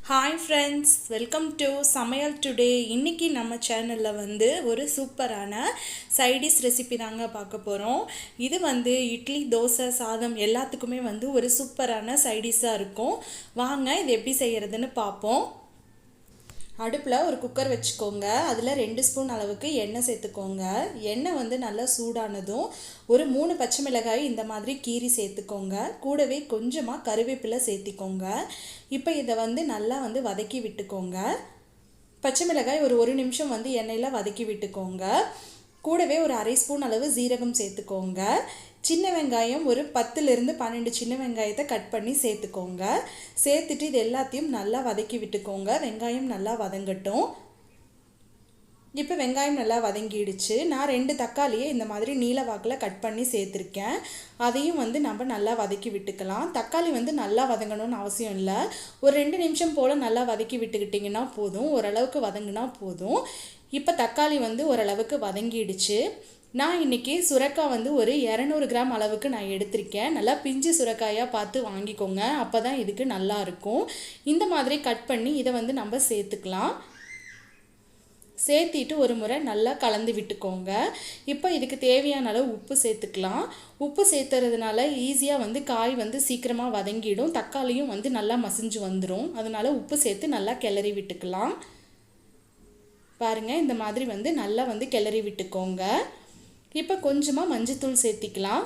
Hi friends, welcome to சமையல் today. இன்றைக்கி நம்ம சேனலில் ஒரு சூப்பரான சைடிஷ் ரெசிபி தாங்க பார்க்க போகிறோம். இது இட்லி, தோசை, சாதம் எல்லாத்துக்குமே ஒரு சூப்பரான சைடிஷாக இருக்கும். வாங்க இது எப்படி செய்கிறதுன்னு பார்ப்போம். அடுப்பில் ஒரு குக்கர் வச்சுக்கோங்க. அதில் 2 ஸ்பூன் அளவுக்கு எண்ணெய் சேர்த்துக்கோங்க. எண்ணெய் நல்லா சூடானதும் ஒரு 3 பச்சை மிளகாய் இந்த மாதிரி கீரி சேர்த்துக்கோங்க. கூடவே கொஞ்சமாக கருவேப்பிலை சேர்த்திக்கோங்க. இப்போ இதை நல்லா வதக்கி விட்டுக்கோங்க. பச்சை மிளகாய் ஒரு 1 நிமிஷம் எண்ணெயில் வதக்கி விட்டுக்கோங்க. கூடவே ஒரு அரை ஸ்பூன் அளவு ஜீரகம் சேர்த்துக்கோங்க. சின்ன வெங்காயம் ஒரு 10லிருந்து 12 சின்ன வெங்காயத்தை கட் பண்ணி சேர்த்துக்கோங்க. சேர்த்துட்டு இது எல்லாத்தையும் நல்லா வதக்கி விட்டுக்கோங்க. வெங்காயம் நல்லா வதங்கட்டும். இப்போ வெங்காயம் நல்லா வதங்கிடுச்சு. நான் 2 தக்காளியை இந்த மாதிரி நீல வாக்கில் கட் பண்ணி சேர்த்துருக்கேன். அதையும் நம்ம நல்லா வதக்கி விட்டுக்கலாம். தக்காளி நல்லா வதங்கணும்னு அவசியம் இல்லை. ஒரு 2 நிமிஷம் போல் நல்லா வதக்கி விட்டுக்கிட்டிங்கன்னா போதும். ஓரளவுக்கு வதங்கினா போதும். இப்போ தக்காளி ஓரளவுக்கு வதங்கிடுச்சு. நான் இன்றைக்கி சுரைக்காய் ஒரு 200 கிராம் அளவுக்கு நான் எடுத்திருக்கேன். நல்லா பிஞ்சு சுரைக்காயாக பார்த்து வாங்கிக்கோங்க. அப்போ தான் இதுக்கு நல்லாயிருக்கும். இந்த மாதிரி கட் பண்ணி இதை நம்ம சேர்த்துக்கலாம். சேர்த்திட்டு ஒரு முறை நல்லா கலந்து விட்டுக்கோங்க. இப்போ இதுக்கு தேவையான அளவு உப்பு சேர்த்துக்கலாம். உப்பு சேர்த்துறதுனால ஈஸியாக காய் சீக்கிரமாக வதங்கிடும். தக்காளியும் நல்லா மசிஞ்சு வந்துடும். அதனால் உப்பு சேர்த்து நல்லா கிளறி விட்டுக்கலாம். பாருங்கள், இந்த மாதிரி நல்லா கிளறி விட்டுக்கோங்க. இப்போ கொஞ்சமாக மஞ்சத்தூள் சேர்த்திக்கலாம்.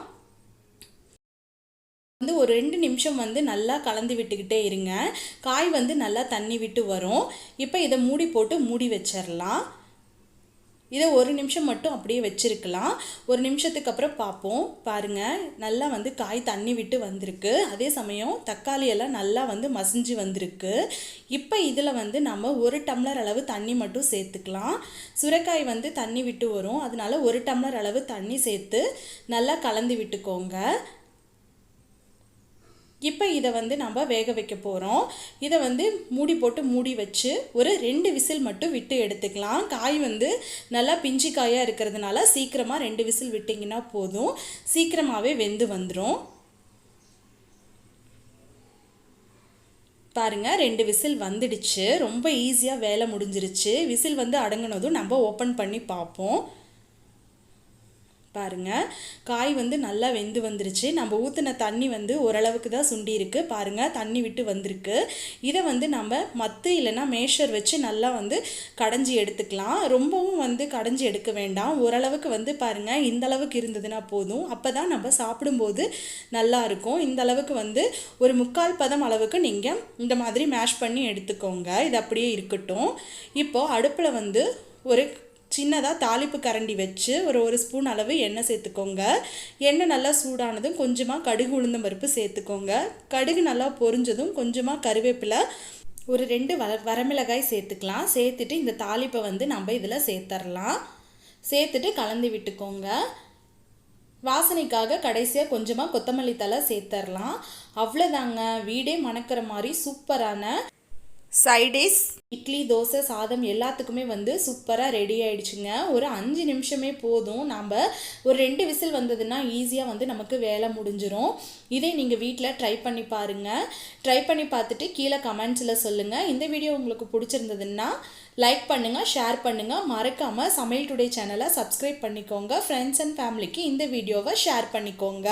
ஒரு 2 நிமிஷம் நல்லா கலந்து விட்டுக்கிட்டே இருங்க. காய் நல்லா தண்ணி விட்டு வரும். இப்போ இதை மூடி போட்டு மூடி வச்சிடலாம். இதை 1 நிமிஷம் மட்டும் அப்படியே வச்சுருக்கலாம். 1 நிமிஷத்துக்கு அப்புறம் பார்ப்போம். பாருங்கள், நல்லா காய் தண்ணி விட்டு வந்திருக்கு. அதே சமயம் தக்காளி எல்லாம் நல்லா மசிஞ்சு வந்திருக்கு. இப்போ இதில் நம்ம 1 டம்ளர் அளவு தண்ணி மட்டும் சேர்த்துக்கலாம். சுரைக்காய் தண்ணி விட்டு வரும். அதனால 1 டம்ளர் அளவு தண்ணி சேர்த்து நல்லா கலந்து விட்டுக்கோங்க. இப்போ இதை நம்ம வேக வைக்க போகிறோம். இதை மூடி போட்டு மூடி வச்சு ஒரு 2 விசில் மட்டும் விட்டு எடுத்துக்கலாம். காய் நல்லா பிஞ்சு காயாக இருக்கிறதுனால சீக்கிரமாக 2 விசில் விட்டிங்கன்னா போதும். சீக்கிரமாகவே வெந்து வந்துடும். பாருங்கள், 2 விசில் வந்துடுச்சு. ரொம்ப ஈஸியாக வேலை முடிஞ்சிருச்சு. விசில் அடங்கினதும் நம்ம ஓப்பன் பண்ணி பார்ப்போம். பாருங்கள், காய் நல்லா வெந்து வந்துருச்சு. நம்ம ஊற்றின தண்ணி ஓரளவுக்கு தான் சுண்டி இருக்கு. பாருங்கள், தண்ணி விட்டு வந்திருக்கு. இதை நம்ம மத்து இல்லைன்னா மேஷர் வச்சு நல்லா கடைஞ்சி எடுத்துக்கலாம். ரொம்பவும் கடைஞ்சி எடுக்க வேண்டாம். ஓரளவுக்கு பாருங்கள், இந்த அளவுக்கு இருந்ததுன்னா போதும். அப்போ தான் நம்ம சாப்பிடும்போது நல்லா இருக்கும். இந்த அளவுக்கு ஒரு 3/4 பதம் அளவுக்கு நீங்கள் இந்த மாதிரி மேஷ் பண்ணி எடுத்துக்கோங்க. இது அப்படியே இருக்கட்டும். இப்போது அடுப்பில் ஒரு சின்னதாக தாளிப்பு கரண்டி வச்சு ஒரு ஸ்பூன் அளவு எண்ணெய் சேர்த்துக்கோங்க. எண்ணெய் நல்லா சூடானதும் கொஞ்சமாக கடுகு உளுந்தம் பருப்பு சேர்த்துக்கோங்க. கடுகு நல்லா பொரிஞ்சதும் கொஞ்சமாக கருவேப்பிலை, ஒரு 2 வரமிளகாய் சேர்த்துக்கலாம். சேர்த்துட்டு இந்த தாளிப்பை நம்ம இதில் சேர்த்துடலாம். சேர்த்துட்டு கலந்து விட்டுக்கோங்க. வாசனைக்காக கடைசியாக கொஞ்சமாக கொத்தமல்லி தழை சேர்த்துடலாம். அவ்வளோதாங்க, வீடே மணக்கிற மாதிரி சூப்பரான சைடிஷ் இட்லி, தோசை, சாதம் எல்லாத்துக்குமே சூப்பராக ரெடி ஆகிடுச்சுங்க. ஒரு 5 நிமிஷமே போதும். நம்ம ஒரு 2 விசில் வந்ததுன்னா ஈஸியாக நமக்கு வேலை முடிஞ்சிடும். இதே நீங்கள் வீட்டில் ட்ரை பண்ணி பாருங்கள். ட்ரை பண்ணி பார்த்துட்டு கீழே கமெண்ட்ஸில் சொல்லுங்கள். இந்த வீடியோ உங்களுக்கு பிடிச்சிருந்ததுன்னா லைக் பண்ணுங்கள், ஷேர் பண்ணுங்கள். மறக்காமல் சமையல் டுடே சேனலை சப்ஸ்கிரைப் பண்ணிக்கோங்க. ஃப்ரெண்ட்ஸ் அண்ட் ஃபேமிலிக்கு இந்த வீடியோவை ஷேர் பண்ணிக்கோங்க.